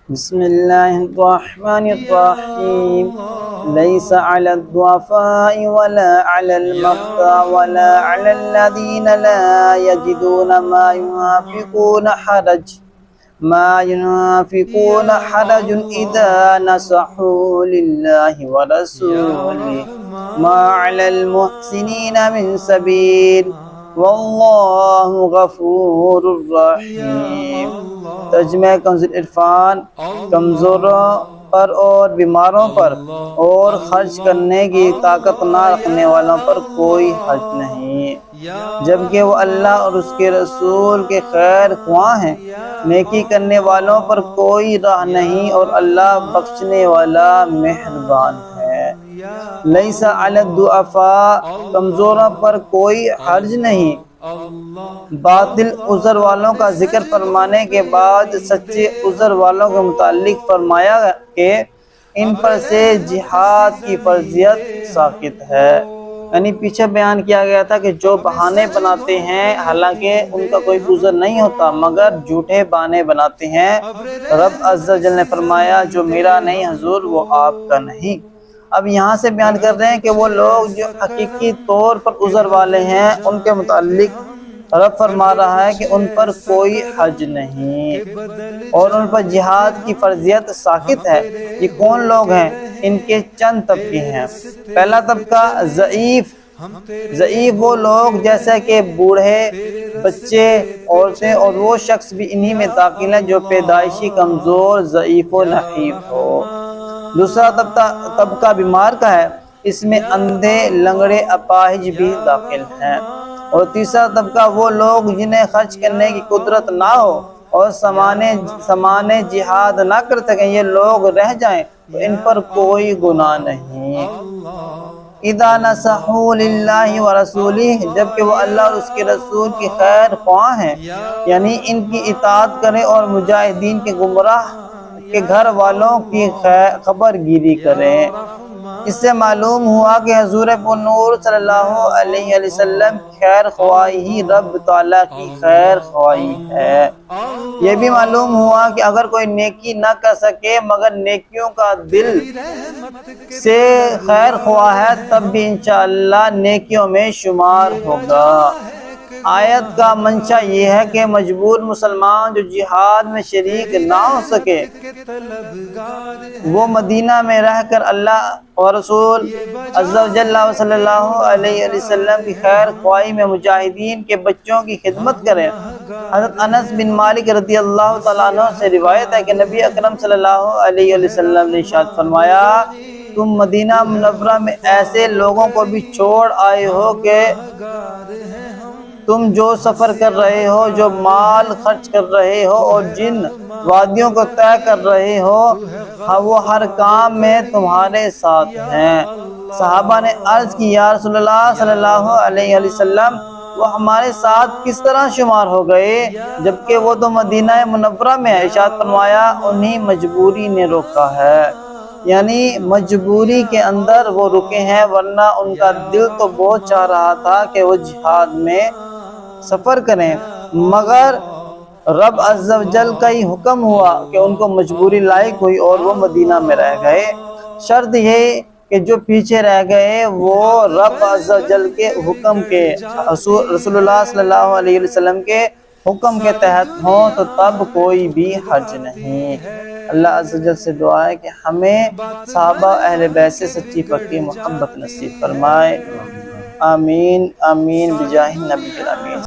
بسم الله الرحمن الرحيم. ليس على الضعفاء ولا على المرضى ولا على الذين لا يجدون ما ينافقون حرج إذا نصحوا لله ورسوله ما على المحسنين من سبيل واللہ غفور الرحیم. ترجمہ کنز عرفان. کمزوروں پر اور بیماروں پر اور خرچ کرنے کی طاقت نہ رکھنے والوں پر کوئی حرج نہیں، جبکہ وہ اللہ اور اس کے رسول کے خیر خواہ ہیں. نیکی کرنے والوں پر کوئی راہ نہیں اور اللہ بخشنے والا مہربان ہے. لیس علی الضعفاء، کمزوروں پر کوئی حرج نہیں. باطل عذر والوں کا ذکر فرمانے کے بعد سچے عذر والوں کے متعلق فرمایا کہ ان پر سے جہاد کی فرضیت ساقط ہے. یعنی پیچھے بیان کیا گیا تھا کہ جو بہانے بناتے ہیں حالانکہ ان کا کوئی عذر نہیں ہوتا مگر جھوٹے بہانے بناتے ہیں، رب عز و جل نے فرمایا جو میرا نہیں حضور وہ آپ کا نہیں. اب یہاں سے بیان کر رہے ہیں کہ وہ لوگ جو حقیقی طور پر عذر والے ہیں ان کے متعلق رب فرما رہا ہے کہ ان پر کوئی حرج نہیں اور ان پر جہاد کی فرضیت ساقط ہے. یہ کون لوگ ہیں؟ ان کے چند طبقے ہیں. پہلا طبقہ ضعیف وہ لوگ جیسے کہ بوڑھے، بچے، عورتیں اور وہ شخص بھی انہی میں داخل ہیں جو پیدائشی کمزور، ضعیف و نحیف ہو. دوسرا طبقہ بیمار کا ہے، اس میں اندھے، لنگڑے، اپاہج بھی داخل ہیں. اور تیسرا طبقہ وہ لوگ جنہیں خرچ کرنے کی قدرت نہ ہو اور سامان جہاد نہ کر سکیں، یہ لوگ رہ جائیں تو ان پر کوئی گناہ نہیں. اذا نصحوا للہ ورسولہ، جبکہ وہ اللہ اور اس کے رسول کی خیر خواہ ہیں، یعنی ان کی اطاعت کریں اور مجاہدین کے گمراہ کے گھر والوں کی خبر گیری کریں. اس سے معلوم ہوا کہ حضور پرنور صلی اللہ علیہ وسلم خیر خواہی ہی رب تعالیٰ کی خیر خواہی ہے. یہ بھی معلوم ہوا کہ اگر کوئی نیکی نہ کر سکے مگر نیکیوں کا دل سے خیر خواہ ہے تب بھی انشاءاللہ نیکیوں میں شمار ہوگا. آیت کا منشا یہ ہے کہ مجبور مسلمان جو جہاد میں شریک نہ ہو سکے وہ مدینہ میں رہ کر اللہ اور رسول عز و جل صلی اللہ علیہ وسلم کی خیر خواہی میں مجاہدین کے بچوں کی خدمت کریں. حضرت انس بن مالک رضی اللہ تعالیٰ عنہ سے روایت ہے کہ نبی اکرم صلی اللہ علیہ وسلم نے ارشاد فرمایا تم مدینہ منورہ میں ایسے لوگوں کو بھی چھوڑ آئے ہو کہ تم جو سفر کر رہے ہو، جو مال خرچ کر رہے ہو اور جن وادیوں کو طے کر رہے ہو وہ ہر کام میں تمہارے ساتھ ہیں. صحابہ نے عرض کی یا رسول اللہ صلی اللہ علیہ وسلم وہ ہمارے ساتھ کس طرح شمار ہو گئے جبکہ وہ تو مدینہ منورہ میں ہے؟ ارشاد فرمایا انہیں مجبوری نے روکا ہے، یعنی مجبوری کے اندر وہ رکے ہیں ورنہ ان کا دل تو بہت چاہ رہا تھا کہ وہ جہاد میں سفر کریں مگر رب عز و جل کا ہی حکم ہوا کہ ان کو مجبوری لاحق ہوئی اور وہ مدینہ میں رہ گئے. شرط یہ کہ جو پیچھے رہ گئے وہ رب عز و جل کے حکم کے، رسول اللہ صلی اللہ علیہ وسلم کے حکم کے تحت ہوں تو تب کوئی بھی حرج نہیں. اللہ عز و جل سے دعا ہے کہ ہمیں صحابہ اہل بیت سے سچی پکی محبت نصیب فرمائے. آمین آمین بجاہ النبی الامین.